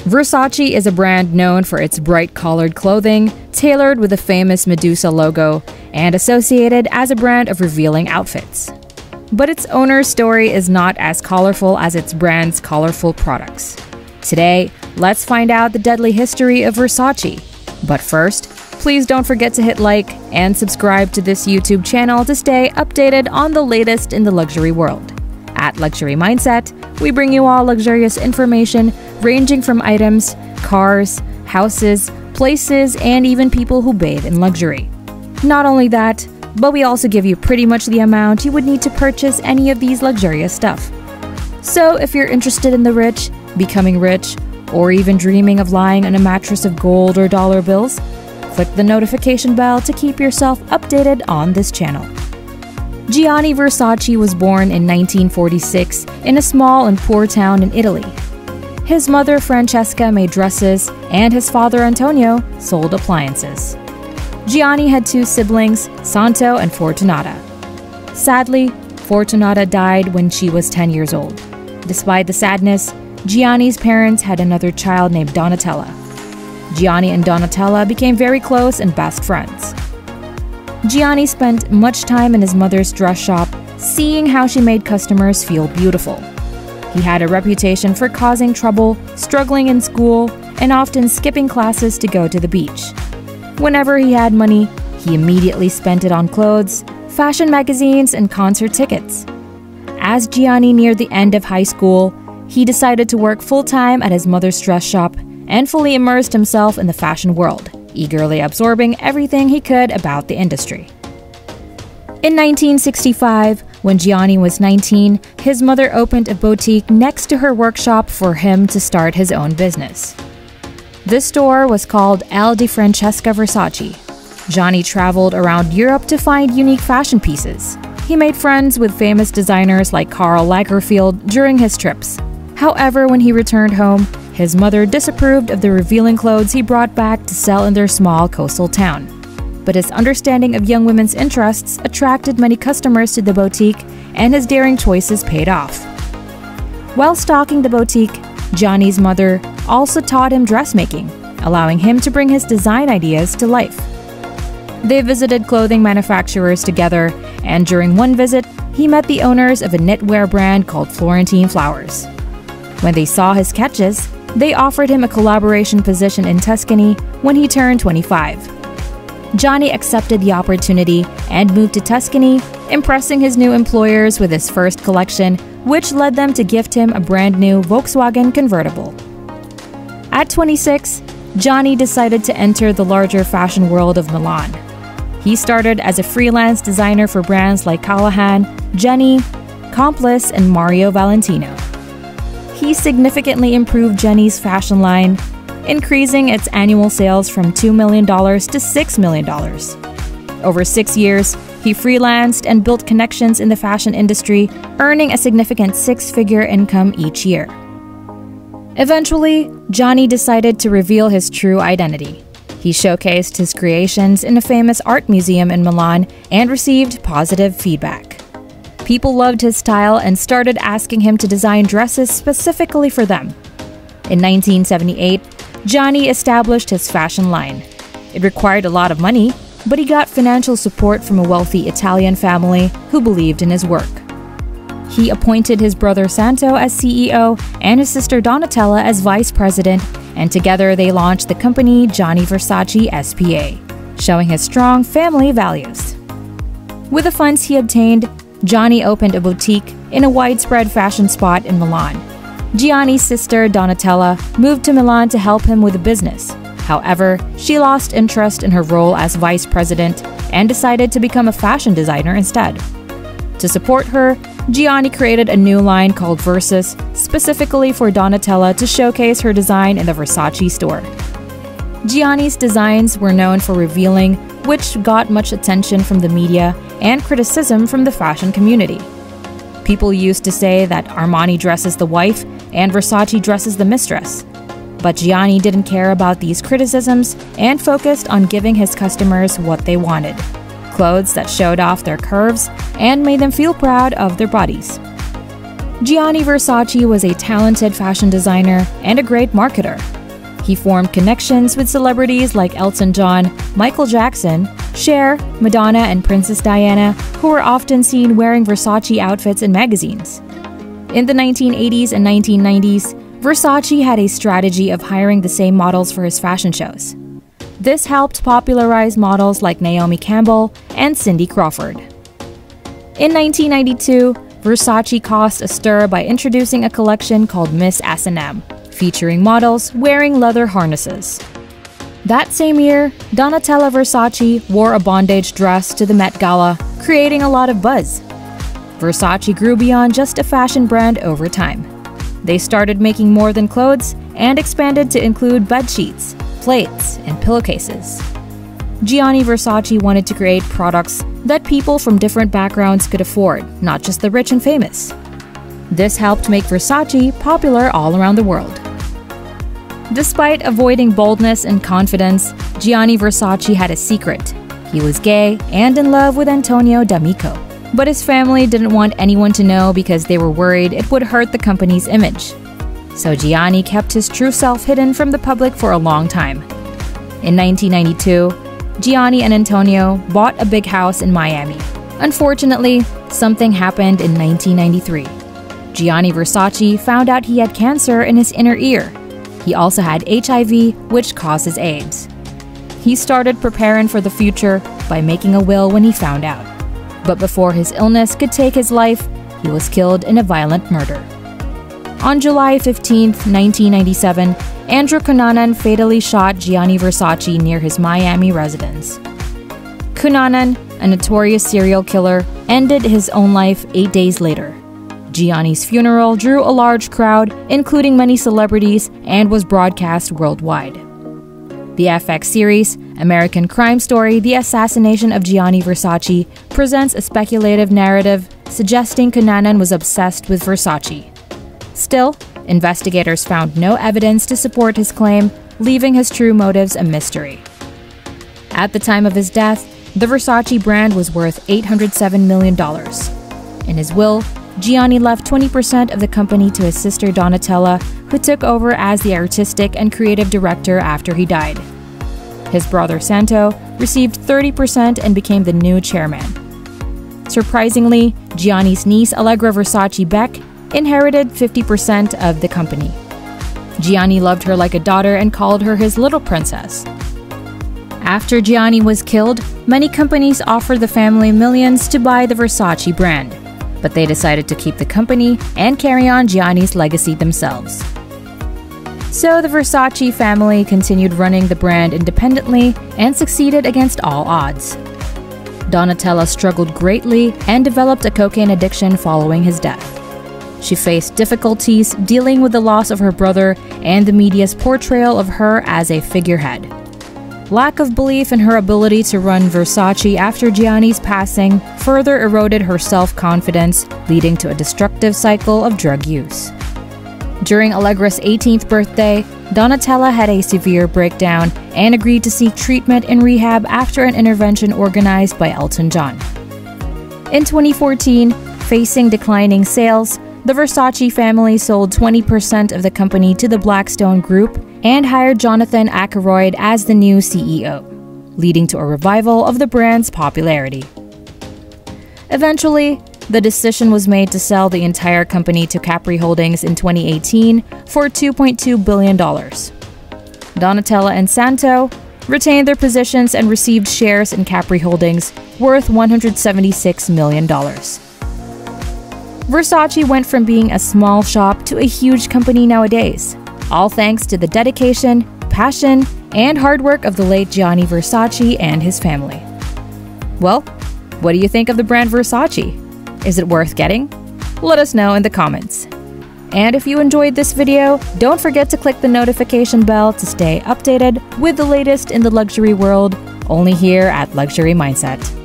Versace is a brand known for its bright-colored clothing, tailored with the famous Medusa logo, and associated as a brand of revealing outfits. But its owner's story is not as colorful as its brand's colorful products. Today, let's find out the deadly history of Versace. But first, please don't forget to hit like and subscribe to this YouTube channel to stay updated on the latest in the luxury world. At Luxury Mindset, we bring you all luxurious information ranging from items, cars, houses, places, and even people who bathe in luxury. Not only that, but we also give you pretty much the amount you would need to purchase any of these luxurious stuff. So if you're interested in the rich, becoming rich, or even dreaming of lying on a mattress of gold or dollar bills, click the notification bell to keep yourself updated on this channel. Gianni Versace was born in 1946 in a small and poor town in Italy. His mother Francesca made dresses, and his father Antonio sold appliances. Gianni had two siblings, Santo and Fortunata. Sadly, Fortunata died when she was 10 years old. Despite the sadness, Gianni's parents had another child named Donatella. Gianni and Donatella became very close and best friends. Gianni spent much time in his mother's dress shop, seeing how she made customers feel beautiful. He had a reputation for causing trouble, struggling in school, and often skipping classes to go to the beach. Whenever he had money, he immediately spent it on clothes, fashion magazines, and concert tickets. As Gianni neared the end of high school, he decided to work full-time at his mother's dress shop and fully immersed himself in the fashion world, eagerly absorbing everything he could about the industry. In 1965, when Gianni was 19, his mother opened a boutique next to her workshop for him to start his own business. This store was called El di Francesca Versace. Gianni traveled around Europe to find unique fashion pieces. He made friends with famous designers like Karl Lagerfeld during his trips. However, when he returned home, his mother disapproved of the revealing clothes he brought back to sell in their small coastal town. But his understanding of young women's interests attracted many customers to the boutique, and his daring choices paid off. While stocking the boutique, Gianni's mother also taught him dressmaking, allowing him to bring his design ideas to life. They visited clothing manufacturers together, and during one visit, he met the owners of a knitwear brand called Florentine Flowers. When they saw his sketches, they offered him a collaboration position in Tuscany when he turned 25. Gianni accepted the opportunity and moved to Tuscany, impressing his new employers with his first collection, which led them to gift him a brand new Volkswagen convertible. At 26, Gianni decided to enter the larger fashion world of Milan. He started as a freelance designer for brands like Callahan, Jenny, Complice, and Mario Valentino. He significantly improved Jenny's fashion line, increasing its annual sales from $2 million to $6 million. Over 6 years, he freelanced and built connections in the fashion industry, earning a significant six-figure income each year. Eventually, Gianni decided to reveal his true identity. He showcased his creations in a famous art museum in Milan and received positive feedback. People loved his style and started asking him to design dresses specifically for them. In 1978, Gianni established his fashion line. It required a lot of money, but he got financial support from a wealthy Italian family who believed in his work. He appointed his brother Santo as CEO and his sister Donatella as vice president, and together they launched the company Gianni Versace S.p.A., showing his strong family values. With the funds he obtained, Gianni opened a boutique in a widespread fashion spot in Milan. Gianni's sister Donatella moved to Milan to help him with the business. However, she lost interest in her role as vice president and decided to become a fashion designer instead. To support her, Gianni created a new line called Versace specifically for Donatella to showcase her design in the Versace store. Gianni's designs were known for revealing, which got much attention from the media and criticism from the fashion community. People used to say that Armani dresses the wife and Versace dresses the mistress. But Gianni didn't care about these criticisms and focused on giving his customers what they wanted: clothes that showed off their curves and made them feel proud of their bodies. Gianni Versace was a talented fashion designer and a great marketer. He formed connections with celebrities like Elton John, Michael Jackson, Cher, Madonna, and Princess Diana, who were often seen wearing Versace outfits in magazines. In the 1980s and 1990s, Versace had a strategy of hiring the same models for his fashion shows. This helped popularize models like Naomi Campbell and Cindy Crawford. In 1992, Versace caused a stir by introducing a collection called Miss S&M, featuring models wearing leather harnesses. That same year, Donatella Versace wore a bondage dress to the Met Gala, creating a lot of buzz. Versace grew beyond just a fashion brand over time. They started making more than clothes and expanded to include bed sheets, plates, and pillowcases. Gianni Versace wanted to create products that people from different backgrounds could afford, not just the rich and famous. This helped make Versace popular all around the world. Despite avoiding boldness and confidence, Gianni Versace had a secret. He was gay and in love with Antonio D'Amico. But his family didn't want anyone to know because they were worried it would hurt the company's image. So Gianni kept his true self hidden from the public for a long time. In 1992, Gianni and Antonio bought a big house in Miami. Unfortunately, something happened in 1993. Gianni Versace found out he had cancer in his inner ear. He also had HIV, which causes AIDS. He started preparing for the future by making a will when he found out. But before his illness could take his life, he was killed in a violent murder. On July 15, 1997, Andrew Cunanan fatally shot Gianni Versace near his Miami residence. Cunanan, a notorious serial killer, ended his own life 8 days later. Gianni's funeral drew a large crowd, including many celebrities, and was broadcast worldwide. The FX series, American Crime Story: The Assassination of Gianni Versace, presents a speculative narrative suggesting Cunanan was obsessed with Versace. Still, investigators found no evidence to support his claim, leaving his true motives a mystery. At the time of his death, the Versace brand was worth $807 million. In his will, Gianni left 20% of the company to his sister Donatella, who took over as the artistic and creative director after he died. His brother Santo received 30% and became the new chairman. Surprisingly, Gianni's niece Allegra Versace Beck inherited 50% of the company. Gianni loved her like a daughter and called her his little princess. After Gianni was killed, many companies offered the family millions to buy the Versace brand, but they decided to keep the company and carry on Gianni's legacy themselves. So the Versace family continued running the brand independently and succeeded against all odds. Donatella struggled greatly and developed a cocaine addiction following his death. She faced difficulties dealing with the loss of her brother and the media's portrayal of her as a figurehead. Lack of belief in her ability to run Versace after Gianni's passing further eroded her self-confidence, leading to a destructive cycle of drug use. During Allegra's 18th birthday, Donatella had a severe breakdown and agreed to seek treatment in rehab after an intervention organized by Elton John. In 2014, facing declining sales, the Versace family sold 20% of the company to the Blackstone Group and hired Jonathan Akeroyd as the new CEO, leading to a revival of the brand's popularity. Eventually, the decision was made to sell the entire company to Capri Holdings in 2018 for $2.2 billion. Donatella and Santo retained their positions and received shares in Capri Holdings worth $176 million. Versace went from being a small shop to a huge company nowadays, all thanks to the dedication, passion, and hard work of the late Gianni Versace and his family. Well, what do you think of the brand Versace? Is it worth getting? Let us know in the comments. And if you enjoyed this video, don't forget to click the notification bell to stay updated with the latest in the luxury world, only here at Luxury Mindset.